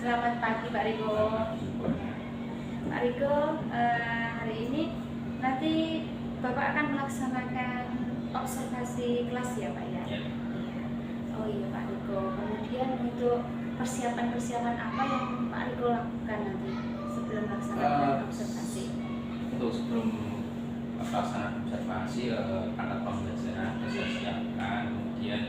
Selamat pagi Pak Riko. Pak Riko, hari ini nanti Bapak akan melaksanakan observasi kelas ya Pak ya? Ya. Oh iya Pak Riko. Kemudian untuk persiapan-persiapan apa yang Pak Riko lakukan nanti sebelum melaksanakan observasi? Untuk sebelum pelaksanaan observasi, alat pembelajaran saya siapkan. Kemudian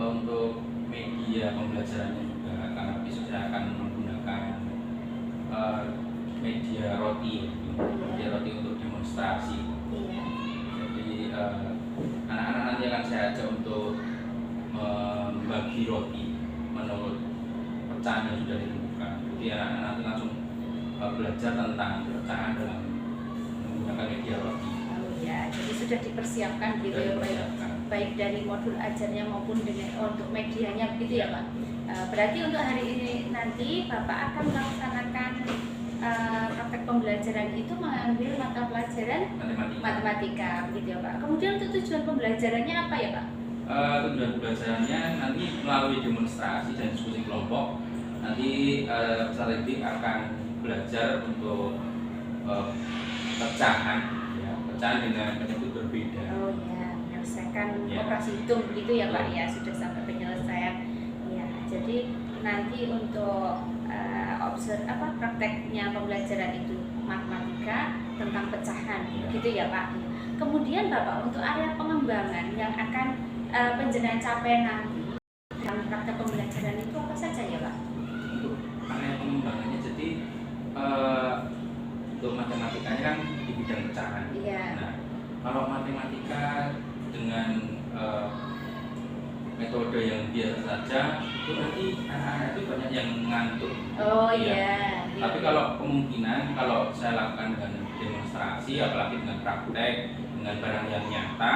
untuk media pembelajarannya juga, karena besok saya akan menggunakan media roti untuk demonstrasi. Iya. Jadi anak-anak nanti akan saya ajak untuk membagi roti menurut pecahan yang sudah ditentukan. Jadi anak-anak nanti langsung belajar tentang pecahan dalam menggunakan media roti. Oh ya, jadi sudah dipersiapkan gitu ya Pak. Baik dari modul ajarnya maupun untuk medianya begitu ya Pak. Berarti untuk hari ini nanti Bapak akan melaksanakan praktek pembelajaran itu mengambil mata pelajaran matematika begitu ya Pak. Kemudian untuk tujuan pembelajarannya apa ya Pak? Tujuan pembelajarannya nanti melalui demonstrasi dan diskusi kelompok. Nanti peserta didik akan belajar untuk pecahan dengan penyebut berbeda. Oh ya, menyelesaikan Ya. operasi hitung begitu ya Pak ya, sudah sampai penyelesaian. Ya, jadi nanti untuk prakteknya pembelajaran itu matematika tentang pecahan, Ya. gitu ya Pak. Kemudian Bapak untuk area pengembangan yang akan penjenengan capai nanti dalam praktek pembelajaran itu apa saja ya Pak? Untuk area pengembangannya, jadi untuk matematikanya kan di bidang pecahan. Iya. Nah, kalau matematika dengan metode yang biasa saja, itu nanti anak-anak itu banyak yang ngantuk. Oh Iya. iya. Tapi kalau kemungkinan kalau saya lakukan dengan demonstrasi, apalagi dengan praktek, dengan barang yang nyata,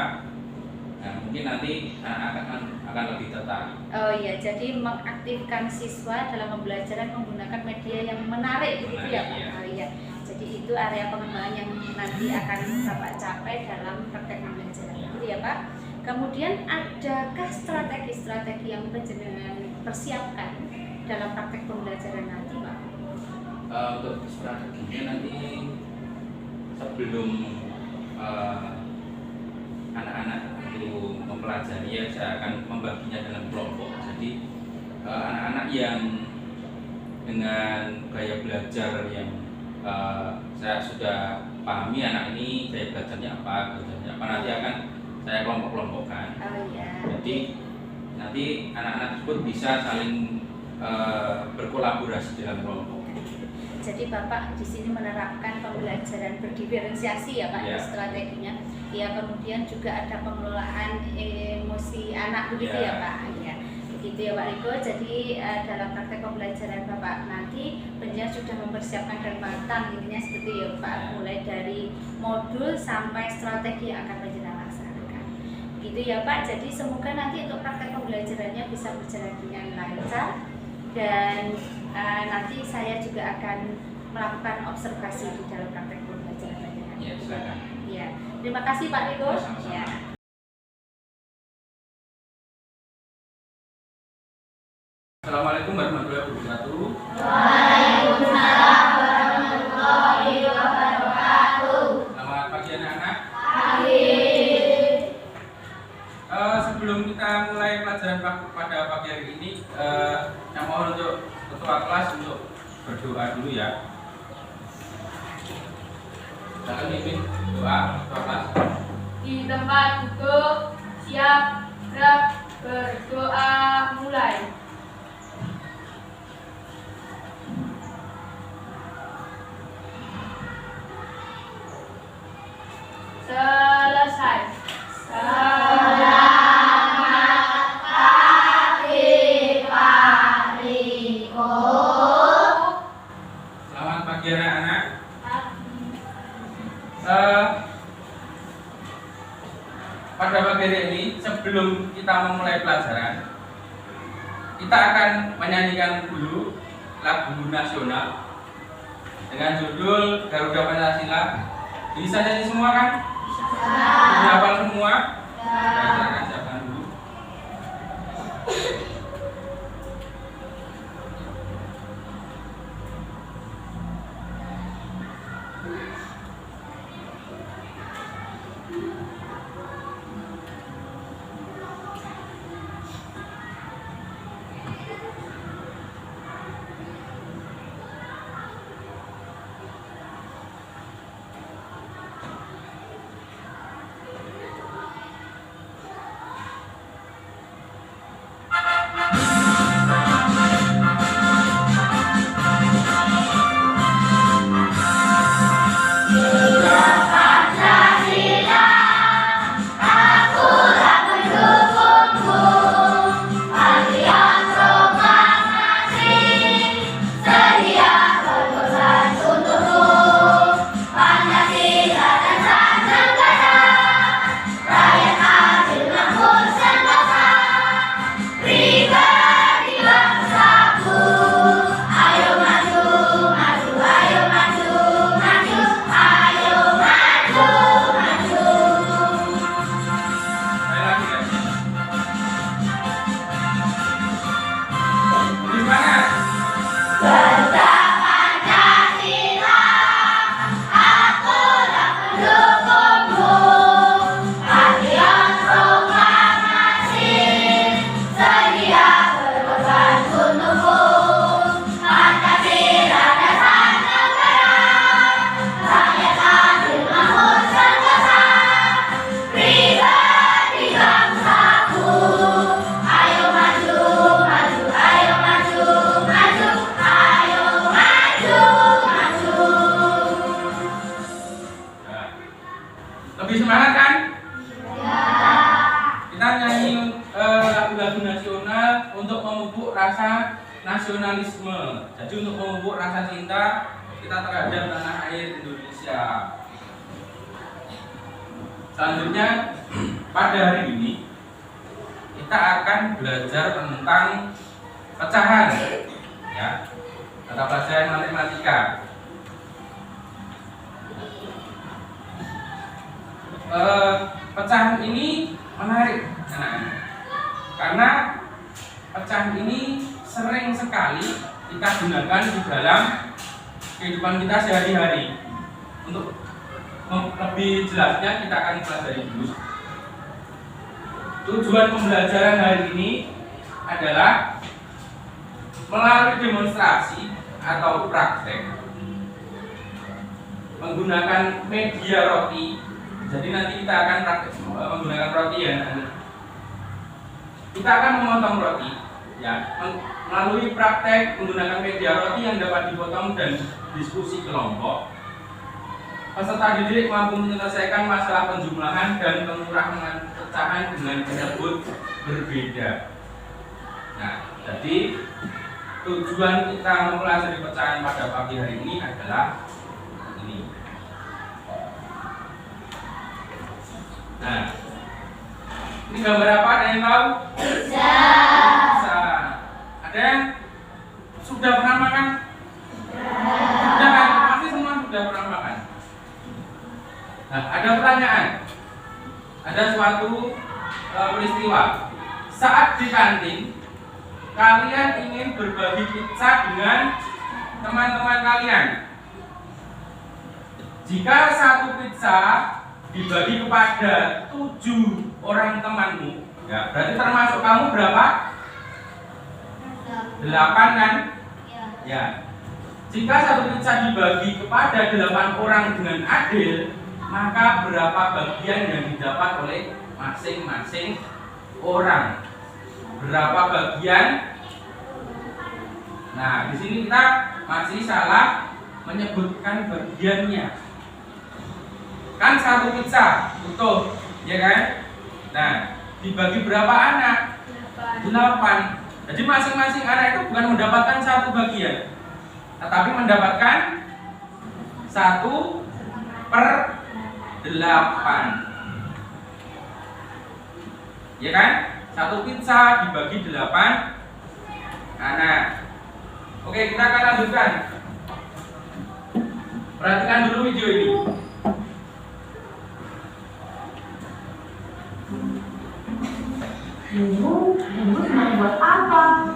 nah mungkin nanti anak-anak akan lebih tertarik. Oh iya, jadi mengaktifkan siswa dalam pembelajaran menggunakan media yang menarik begitu ya Pak? Iya. Oh iya, jadi itu area pengembangan yang nanti akan Bapak capai dalam praktek pembelajaran gitu ya Pak. Kemudian adakah strategi-strategi yang penjenengan persiapkan dalam praktek pembelajaran nanti Pak? Untuk strateginya nanti sebelum anak-anak itu mempelajari, ya saya akan membaginya dalam kelompok. Jadi anak-anak yang dengan gaya belajar yang saya sudah pahami, anak ini gaya belajarnya apa, nanti akan saya kelompok-kelompokkan. Oh iya. Jadi nanti anak-anak tersebut bisa saling berkolaborasi dalam kelompok. Jadi Bapak di sini menerapkan pembelajaran berdiferensiasi ya Pak, Ya. strateginya. Ya, kemudian juga ada pengelolaan emosi anak begitu ya Pak. Ya, begitu ya Pak Riko. Jadi dalam praktek pembelajaran Bapak nanti penjenengan sudah mempersiapkan dan matang intinya seperti ya Pak, mulai dari modul sampai strategi yang akan penjenengan laksanakan. Gitu ya Pak. Jadi semoga nanti untuk praktek pembelajarannya bisa berjalan dengan lancar. Dan nanti saya juga akan melakukan observasi di dalam praktek pembelajaran. Ya, silakan. Ya, terima kasih Pak Riko. Sama-sama. Ya. Assalamualaikum warahmatullahi wabarakatuh. Waalaikumsalam warahmatullahi wabarakatuh. Selamat pagi anak-anak. Pagi. Sebelum kita mulai pelajaran pada pagi hari ini, saya mohon untuk ketua kelas untuk berdoa dulu ya. Silakan mimpin doa ketua kelas. Di tempat duduk, siap, gerak, berdoa, mulai. Selesai. Selamat pagi Pak Riko. Selamat pagi anak-anak. Pada pagi hari ini, sebelum kita memulai pelajaran, kita akan menyanyikan dulu lagu nasional dengan judul Garuda Pancasila. Bisa nyanyi semua kan? Sudah hafal semua? Silakan siapkan dulu. nasionalisme. Jadi untuk memupuk rasa cinta kita terhadap tanah air Indonesia. Selanjutnya pada hari ini kita akan belajar tentang pecahan, ya, mata pelajaran matematika. Pecahan ini menarik, anak-anak, karena pecahan ini sering sekali kita gunakan di dalam kehidupan kita sehari-hari. Untuk lebih jelasnya kita akan pelajari dulu. Tujuan pembelajaran hari ini adalah melalui demonstrasi atau praktek menggunakan media roti. Jadi nanti kita akan praktek menggunakan roti, ya. Kita akan memotong roti, ya, melalui praktek menggunakan media roti yang dapat dipotong dan diskusi kelompok. Peserta didik mampu menyelesaikan masalah penjumlahan dan pengurangan pecahan dengan menyebut berbeda. Nah, jadi tujuan kita mempelajari pecahan pada pagi hari ini adalah ini. Nah, ini gambar apa? Ada yang tahu? Bisa. Bisa. Ada yang sudah pernah makan? Sudah kan? Pasti semua sudah pernah makan. Nah, ada pertanyaan. Ada suatu peristiwa. Saat di kantin, kalian ingin berbagi pizza dengan teman-teman kalian. Jika satu pizza dibagi kepada 7 orang temanmu, ya, berarti termasuk kamu berapa? 8 kan? Ya. Jika satu pizza dibagi kepada 8 orang dengan adil, maka berapa bagian yang didapat oleh masing-masing orang? Berapa bagian? Nah, di sini kita masih salah menyebutkan bagiannya. Kan satu pizza utuh, ya kan? Nah, dibagi berapa anak? 8. Jadi masing-masing anak itu bukan mendapatkan satu bagian, tetapi mendapatkan 1/8. Ya kan? Satu pizza dibagi 8 anak. Oke, kita akan lanjutkan. Perhatikan dulu video ini. Ibu sedang buat apa?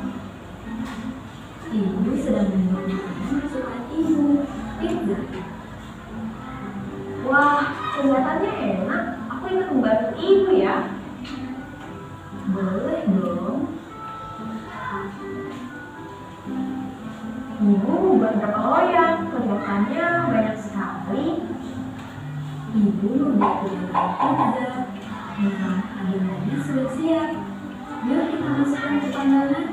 Ibu sedang membuat makanan kesukaan ibu, pizza. Wah, kelihatannya enak. Aku ingin membantu ibu ya. Boleh dong. Ibu membuat berapa loyang? Kelihatannya banyak sekali. Ibu membuat pizza. Nah, adonannya sudah siap. Yuk kita masukkan ke panggangan.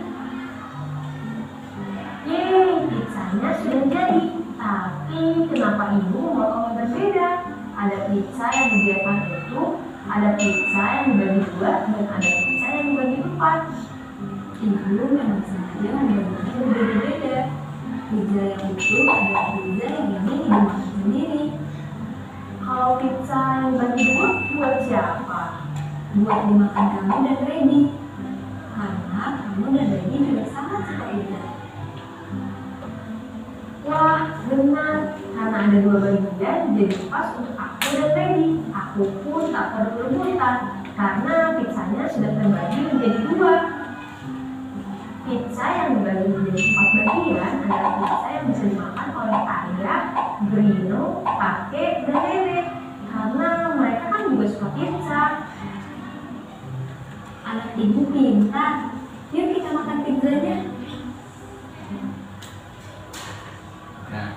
Yeay, pizzanya sudah jadi. Tapi kenapa ibu memotongnya berbeda? Ada pizza yang dibiarkan utuh, ada pizza yang dibagi 2, dan ada pizza yang dibagi 4. Ibu memang sengaja membaginya berbeda-beda. Pizza yang utuh adalah pizza yang ingin ibu makan sendiri. Kalau pizza yang dibagi 2 buat siapa? Buat dimakan kamu dan Reddy. Karena kamu dan Reddy juga sama seperti itu. Wah, benar. Karena ada 2 bagian, jadi pas untuk aku dan Reddy. Aku pun tak perlu rebutan, karena pizzanya sudah terbagi menjadi 2. Pizza yang dibagi menjadi 4 bagian adalah pizza yang bisa dimakan oleh Arya, Brino, Kakek, dan Dede. Karena mereka kan juga suka pizza. Anak ibu pintar. Yuk kita makan pizzanya. Nah,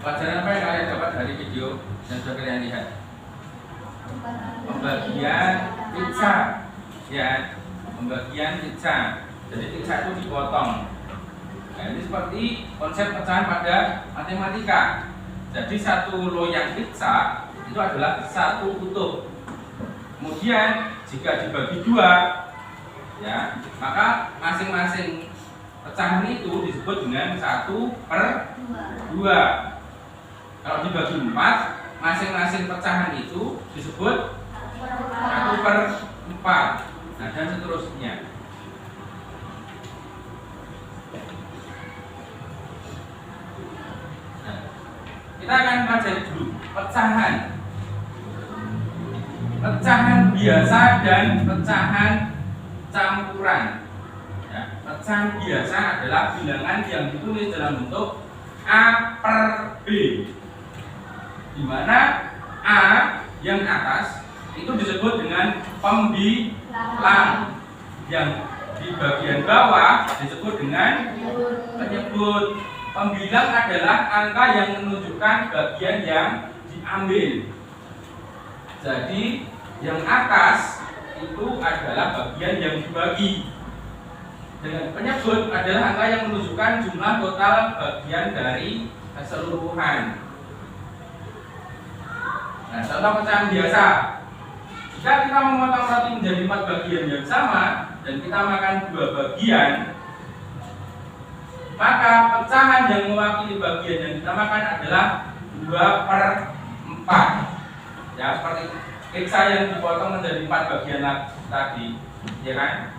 pelajaran apa yang kalian dapat dari video yang sudah kalian lihat? Pembagian pizza, ya, pembagian pizza. Jadi pizza itu dipotong. Nah, ini seperti konsep pecahan pada matematika. Jadi satu loyang pizza itu adalah satu utuh. Kemudian jika dibagi 2, ya, maka masing-masing pecahan itu disebut dengan 1/2. Kalau dibagi 4, masing-masing pecahan itu disebut 1/4. Nah, dan seterusnya. Nah, kita akan pelajari dulu pecahan. Pecahan biasa dan pecahan campuran. Ya, pecahan biasa adalah bilangan yang ditulis dalam bentuk A/B, di mana A yang atas itu disebut dengan pembilang, yang di bagian bawah disebut dengan penyebut. Pembilang adalah angka yang menunjukkan bagian yang diambil. Jadi yang atas itu adalah bagian yang dibagi. Dengan penyebut adalah angka yang menunjukkan jumlah total bagian dari keseluruhan. Nah, contoh pecahan biasa. Jika kita memotong roti menjadi 4 bagian yang sama dan kita makan 2 bagian, maka pecahan yang mewakili bagian yang kita makan adalah 2/4. Ya, seperti pizza yang dipotong menjadi 4 bagian tadi, ya kan?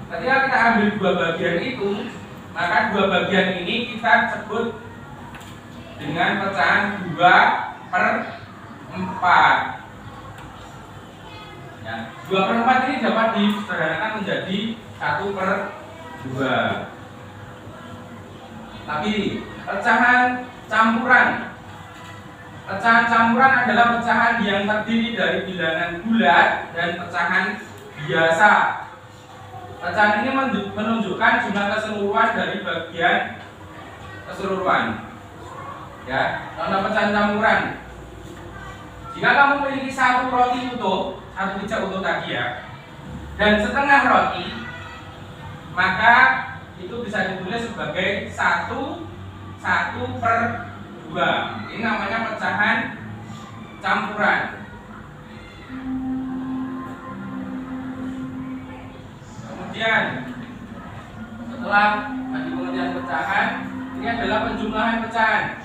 Ketika kita ambil 2 bagian itu, maka 2 bagian ini kita sebut dengan pecahan 2/4. Ya, 2/4 ini dapat disederhanakan menjadi 1/2. Tapi pecahan campuran. Pecahan campuran adalah pecahan yang terdiri dari bilangan bulat dan pecahan biasa. Pecahan ini menunjukkan jumlah keseluruhan dari bagian keseluruhan. Ya, contoh pecahan campuran. Jika kamu memiliki 1 roti utuh, 1 pizza utuh tadi ya, dan setengah roti, maka itu bisa ditulis sebagai 1/2. Ini namanya pecahan campuran. Kemudian setelah tadi pengertian pecahan, ini adalah penjumlahan pecahan.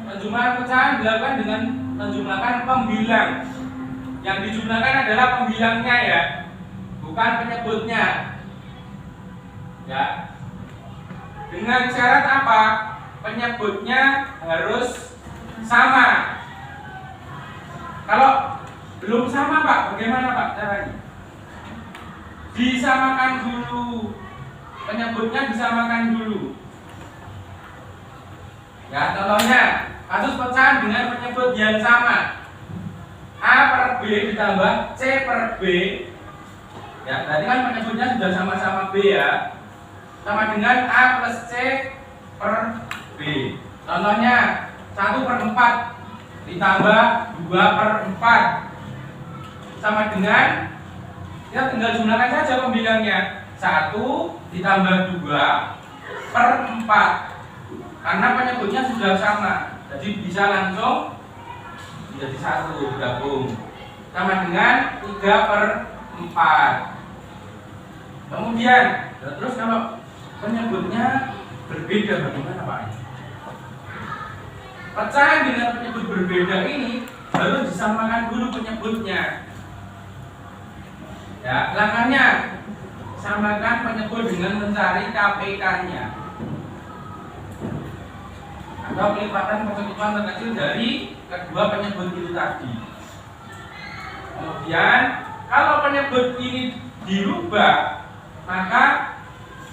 Penjumlahan pecahan dilakukan dengan menjumlahkan pembilang. Yang dijumlahkan adalah pembilangnya ya, bukan penyebutnya. Ya. Dengan syarat apa? Penyebutnya harus sama. Kalau belum sama Pak, bagaimana Pak caranya? Disamakan dulu. Penyebutnya disamakan dulu. Ya, contohnya kasus pecahan dengan penyebut yang sama. A/B ditambah C/B. Ya, tadi kan penyebutnya sudah sama-sama B ya. Sama dengan A plus C/B. Contohnya 1/4 ditambah 2/4 sama dengan, kita tinggal jumlahkan saja pembilangnya. 1 ditambah 2/4, karena penyebutnya sudah sama, jadi bisa langsung menjadi 1 gabung, sama dengan 3/4. Kemudian terus kalau penyebutnya berbeda bagaimana Pak? Pecahan dengan penyebut berbeda ini harus disamakan dulu penyebutnya. Ya, langkahnya samakan penyebut dengan mencari KPK-nya atau kelipatan persekutuan terkecil dari kedua penyebut itu tadi. Kemudian kalau penyebut ini dirubah, maka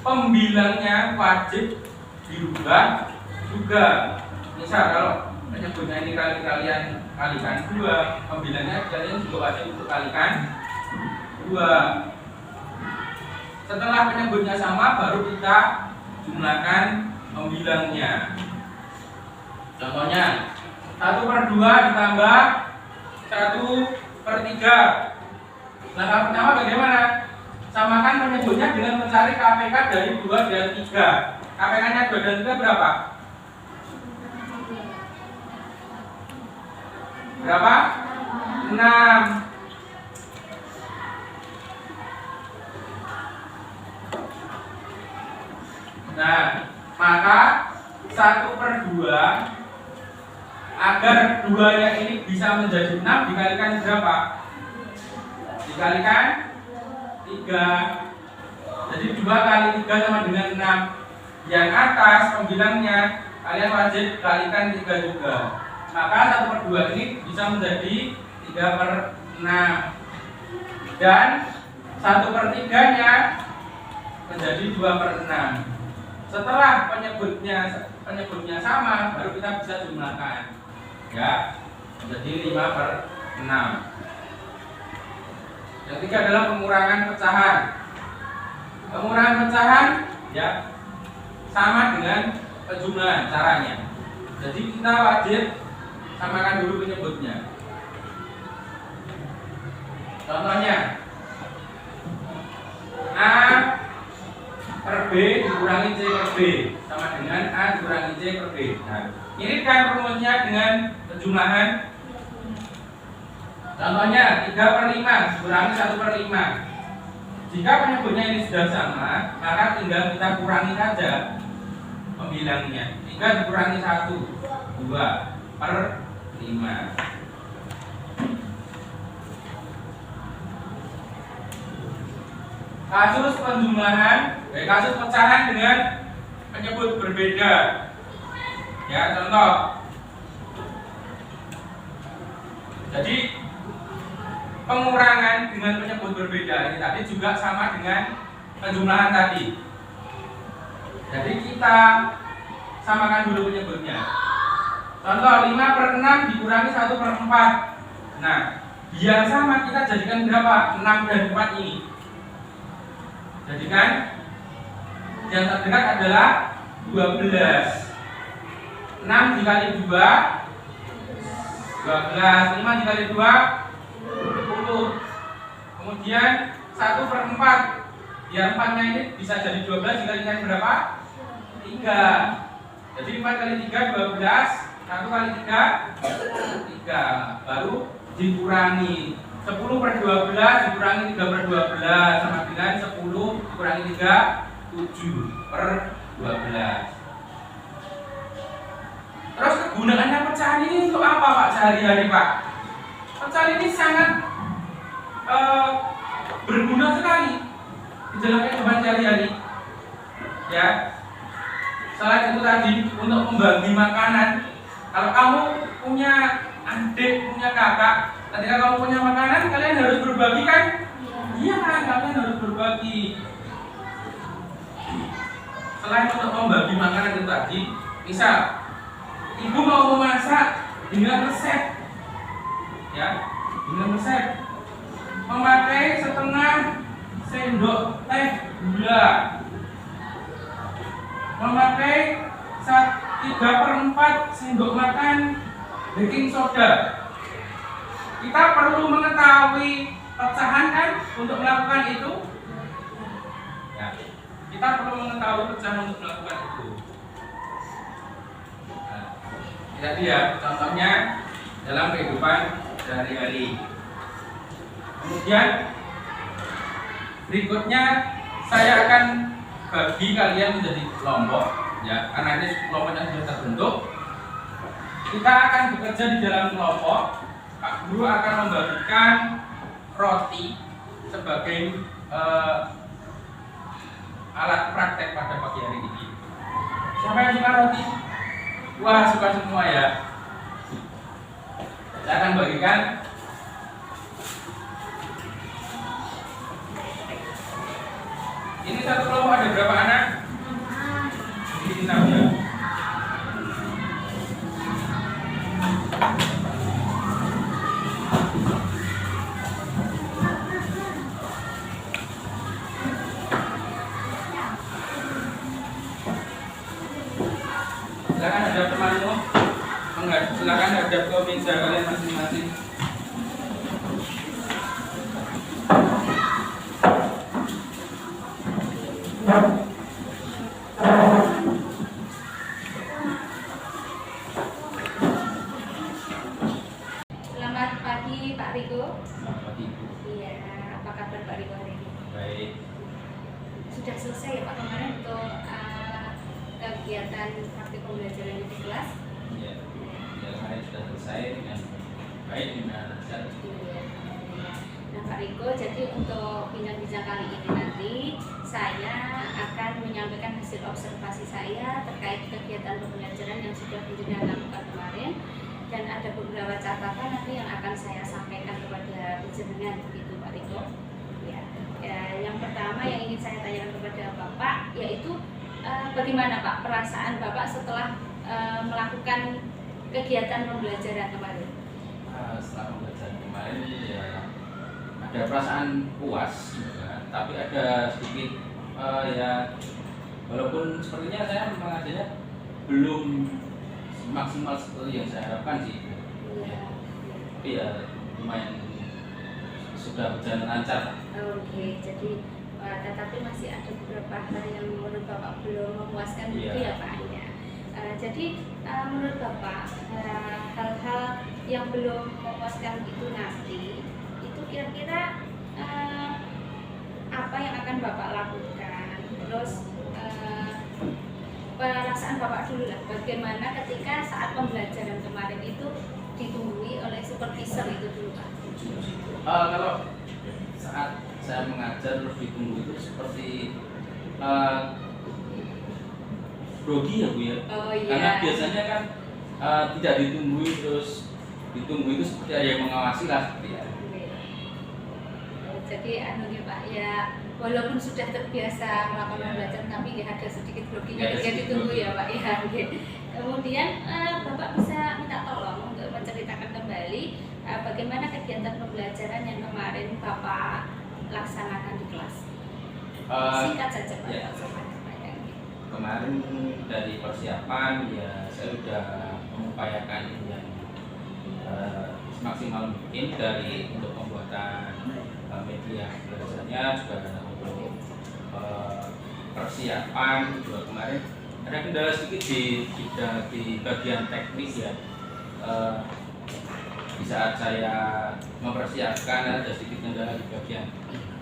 pembilangnya wajib dirubah juga. Misal kalau penyebutnya ini kalian kalikan 2, pembilangnya kalian juga wajib untuk kalikan 2. Setelah penyebutnya sama, baru kita jumlahkan pembilangnya. Contohnya 1/2 ditambah 1/3. Langkah pertama bagaimana? Samakan penyebutnya dengan mencari KPK dari 2 dan 3. KPK-nya 2 dan 3 berapa? Berapa? 6. Nah, maka 1/2 agar 2-nya ini bisa menjadi 6 dikalikan berapa? Dikalikan 3. Jadi 2 kali 3 sama dengan 6. Yang atas pembilangnya kalian wajib kalikan 3 juga. Maka 1/2 ini bisa menjadi 3/6. Dan 1/3-nya menjadi 2/6. Setelah penyebutnya sama, baru kita bisa jumlahkan. Ya, menjadi 5/6. Yang ketiga adalah pengurangan pecahan. Pengurangan pecahan ya sama dengan penjumlahan caranya. Jadi kita wajib samakan dulu penyebutnya. Contohnya A per B dikurangi C per B sama dengan A dikurangi C per B. Nah, ini kan rumusnya dengan penjumlahan. Contohnya 3/5 dikurangi 1/5. Jika penyebutnya ini sudah sama, maka tinggal kita kurangi saja pembilangnya. 3 dikurangi 1, 2/5. Kasus penjumlahan, kasus pecahan dengan penyebut berbeda. Ya, contoh. Jadi pengurangan dengan penyebut berbeda ini tadi juga sama dengan penjumlahan tadi. Jadi kita samakan dulu penyebutnya. Contoh 5/6 dikurangi 1/4. Nah, biar sama kita jadikan berapa? 6 dan 4 ini. Jadikan yang terdekat adalah 12. 6 dikali 2 12, 5 dikali 2 10. Kemudian 1/4. Biar 4-nya ini bisa jadi 12 dikalikan berapa? 3. Jadi 4 kali 3 12, 1 kali 3 3. Baru dikurangi 10/12 dikurangi 3/12 sama dengan 10 dikurangi 3 7/12. Terus kegunaannya pecahan ini untuk apa Pak sehari-hari Pak? Pecahan ini sangat berguna sekali di dalam kehidupan sehari-hari. Ya. Selain itu tadi untuk membagi makanan. Kalau kamu punya adik, punya kakak, ketika kamu punya makanan, kalian harus berbagi kan? Iya kan, kalian harus berbagi. Selain untuk membagi makanan itu tadi, misal ibu mau memasak dengan resep, ya, dengan resep memakai setengah sendok teh gula, memakai 3/4 sendok makan baking soda. Kita perlu mengetahui pecahan kan untuk melakukan itu. Ya, kita perlu mengetahui pecahan untuk melakukan itu. Nah, jadi ya contohnya dalam kehidupan sehari-hari. Kemudian berikutnya saya akan bagi kalian menjadi kelompok, ya, karena ini kelompoknya sudah terbentuk. Kita akan bekerja di dalam kelompok. Pak Guru akan membagikan roti sebagai alat praktek pada pagi hari ini. Siapa yang suka roti? Wah, suka semua ya. Saya akan bagikan. Ini satu kelompok ada berapa anak? Ini 6 ya. Silakan hadap temanmu, silakan hadap ke meja kalian masing-masing. Selamat pagi Pak Riko. Selamat pagi Ibu. Iya, apa kabar Pak Riko hari ini? Baik. Sudah selesai ya Pak kemarin untuk kegiatan praktik pembelajaran di kelas? Ya, kemarin sudah selesai dengan baik dengan lancar. Nah Pak Riko, jadi untuk bincang-bincang kali ini nanti saya akan menyampaikan hasil observasi saya terkait kegiatan pembelajaran yang sudah Penjenengan lakukan kemarin, dan ada beberapa catatan nanti yang akan saya sampaikan kepada Penjenengan, begitu Pak Riko. Yang pertama yang ingin saya tanyakan kepada Bapak yaitu bagaimana Pak perasaan Bapak setelah melakukan kegiatan pembelajaran kemarin? Setelah pembelajaran kemarin ya ada perasaan puas juga, tapi ada sedikit ya walaupun sepertinya saya mengajarnya belum maksimal seperti yang saya harapkan sih. Tapi ya lumayan sudah berjalan lancar. Oke, jadi tetapi masih ada beberapa hal yang menurut Bapak belum memuaskan gitu ya Pak ya. Jadi menurut Bapak hal-hal yang belum memuaskan itu nanti itu kira-kira apa yang akan Bapak lakukan? Terus perasaan Bapak dulu lah, bagaimana ketika saat pembelajaran kemarin itu ditunggui oleh supervisor itu dulu Pak? Kalau saat saya mengajar terus ditunggu itu seperti grogi ya Bu ya. Oh, iya. Karena biasanya kan tidak ditunggu terus ditunggu itu seperti ada yang mengawasi lah seperti ya. Jadi nih Pak ya, walaupun sudah terbiasa melakukan pembelajaran tapi ada sedikit groginya ketika ditunggu ya Pak ya. Kemudian Bapak bisa minta tolong untuk menceritakan kembali bagaimana kegiatan pembelajaran yang kemarin Bapak laksanakan di kelas. Singkat saja Pak. Ya. Kemarin dari persiapan ya saya sudah mengupayakan yang semaksimal mungkin dari untuk pembuatan media belajarnya, juga untuk persiapan juga kemarin ada kendala sedikit di bagian teknis ya. Di saat saya mempersiapkan ada sedikit kendala di bagian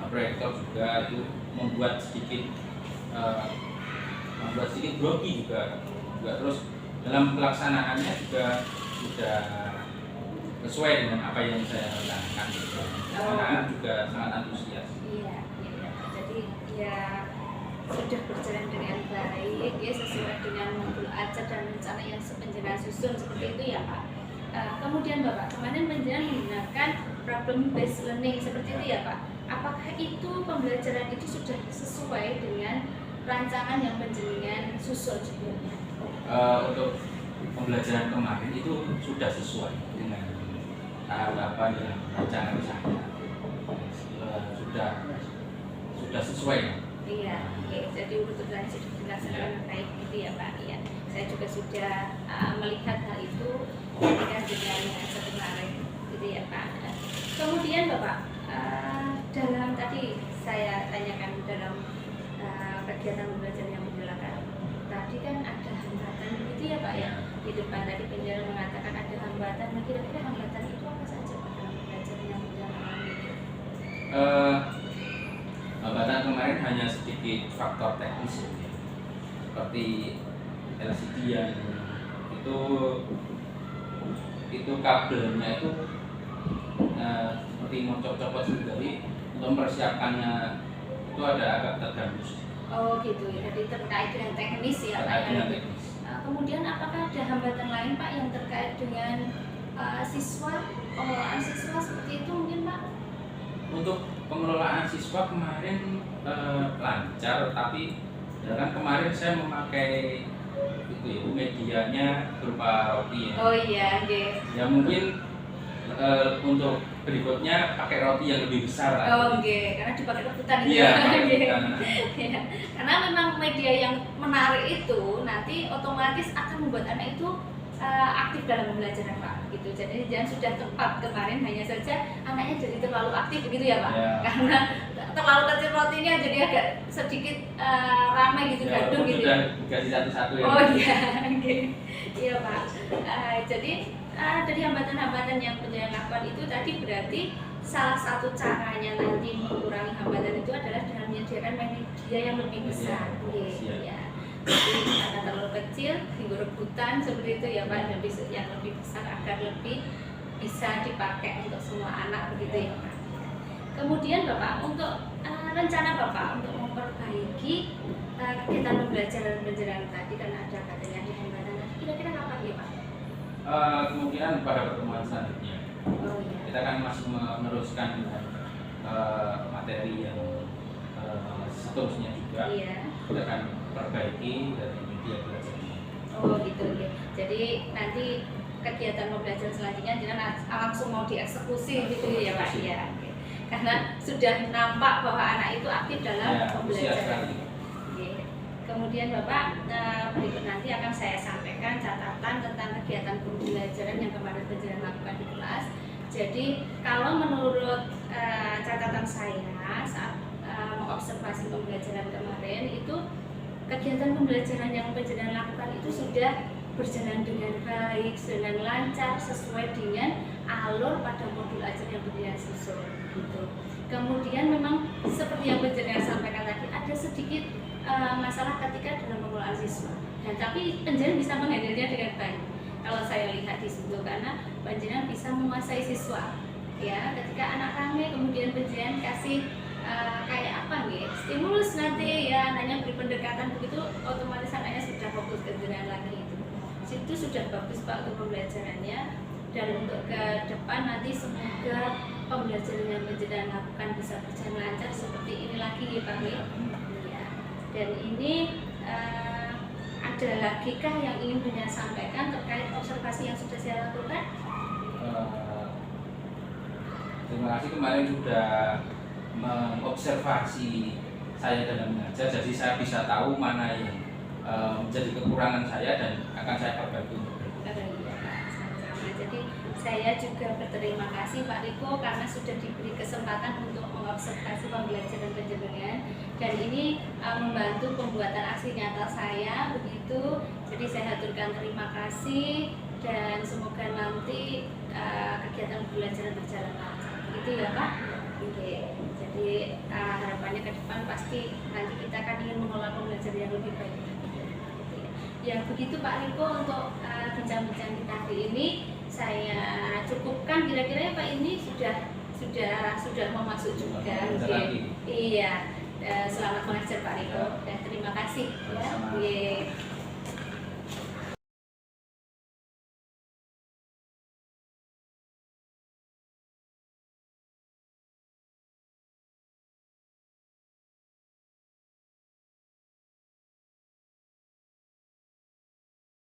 proyektor juga, itu membuat sedikit grogi juga. Terus dalam pelaksanaannya juga sudah sesuai dengan apa yang saya lakukan. Anak-anak juga sangat antusias. Iya. Jadi ya sudah berjalan dengan baik, ya sesuai dengan modul ajar dan rencana yang Penjenengan susun seperti itu ya Pak. Kemudian Bapak kemarin Penjenengan menggunakan problem based learning seperti itu ya Pak. Apakah itu pembelajaran itu sudah sesuai dengan rancangan yang Penjenengan susun sebelumnya? Untuk pembelajaran kemarin itu sudah sesuai dengan harapan dan rancangan saya. Sudah sesuai. Iya, jadi urutan sudah dilaksanakan baik gitu ya Pak. Iya, saya juga sudah melihat hal itu ketika dengan kemarin gitu ya Pak. Kemudian Bapak dalam tadi saya tanyakan dalam kegiatan pembelajaran yang berlaku tadi kan ada hambatan gitu ya Pak ya. Di depan tadi Penjenengan mengatakan ada hambatan. Nah kira-kira hambatan itu apa saja Pak dalam pembelajaran yang berjalan itu? Hambatan kemarin hanya sedikit faktor teknis ya. Seperti LCD yang itu kabelnya itu seperti mencopot-copot sendiri, untuk mempersiapkannya itu ada agak terganggu. Oh gitu ya, jadi terkait dengan teknis ya Pak. Kemudian apakah ada hambatan lain Pak yang terkait dengan pengelolaan siswa seperti itu mungkin Pak? Untuk pengelolaan siswa kemarin lancar, tapi kan kemarin saya memakai itu ya medianya berupa roti ya. Oh iya, oke. Ya mungkin untuk berikutnya pakai roti yang lebih besar lah. Oh oke, karena dipakai rebutan itu. Iya. Ya. Karena memang media yang menarik itu nanti otomatis akan membuat anak itu aktif dalam pembelajaran Pak gitu. Jadi jangan sudah tepat kemarin hanya saja anaknya jadi terlalu aktif begitu ya Pak. Ya. Karena terlalu kecil rotinya jadi agak sedikit ramai gitu, gaduh gitu. Sudah dikasih satu-satu ya. Oh iya, oke. Iya Pak. Jadi dari hambatan-hambatan yang Penjenengan lakukan itu tadi berarti salah satu caranya nanti mengurangi hambatan itu adalah dengan menyediakan media yang lebih besar. Iya. Jadi karena terlalu rebutan seperti itu ya Pak, dan besok yang lebih besar agar lebih bisa dipakai untuk semua anak begitu ya Pak. Kemudian Bapak, untuk rencana Bapak untuk memperbaiki kegiatan pembelajaran tadi karena ada katanya di hambatan tadi, kira-kira kapan ya Pak? Kemungkinan pada pertemuan selanjutnya Oh iya. kita akan masih meneruskan materi yang seterusnya juga. Iya. Kita akan perbaiki dari media belajar. Oh gitu ya. Jadi nanti kegiatan pembelajaran selanjutnya jangan langsung mau dieksekusi gitu ya Pak ya. Oke. Karena sudah nampak bahwa anak itu aktif dalam Ya, pembelajaran. Oke. Kemudian Bapak, berikut nanti akan saya sampaikan catatan tentang kegiatan pembelajaran yang kemarin penjenengan lakukan di kelas. Jadi kalau menurut catatan saya saat mengobservasi pembelajaran kemarin itu kegiatan pembelajaran yang penjenengan lakukan itu sudah berjalan dengan baik, dengan lancar, sesuai dengan alur pada modul ajar yang penjenengan susun gitu. Kemudian memang seperti yang penjenengan sampaikan tadi ada sedikit masalah ketika dalam pengelolaan siswa, dan tapi penjenengan bisa menghandlenya dengan baik. Kalau saya lihat di situ karena penjenengan bisa menguasai siswa. Ya, ketika anak kami kemudian penjenengan kasih kayak apa nih stimulus nanti ya anaknya beri pendekatan begitu, otomatis anaknya sudah fokus ke penjenengan lagi itu. Situ sudah bagus Pak untuk pembelajarannya, dan untuk ke depan nanti semoga pembelajaran yang penjenengan lakukan bisa berjalan lancar seperti ini lagi ya Pak ya. Dan ini ada lagi kah yang ingin penjenengan sampaikan terkait observasi yang sudah saya lakukan? Terima kasih kemarin sudah mengobservasi saya dalam mengajar, jadi saya bisa tahu mana yang menjadi kekurangan saya dan akan saya perbaiki. Sama-sama. Jadi saya juga berterima kasih Pak Riko karena sudah diberi kesempatan untuk mengobservasi pembelajaran penjenengan, dan ini membantu pembuatan aksi nyata saya begitu. Jadi saya haturkan terima kasih dan semoga nanti kegiatan pembelajaran berjalan lancar. Begitu ya Pak. Oke. Jadi harapannya ke depan pasti nanti kita akan ingin mengelola pembelajaran yang lebih baik. Ya begitu Pak Riko untuk bincang-bincang kita hari ini. Saya cukupkan kira-kira ya Pak, ini sudah mau masuk juga. Iya. Selamat mengajar Pak Riko dan terima kasih ya.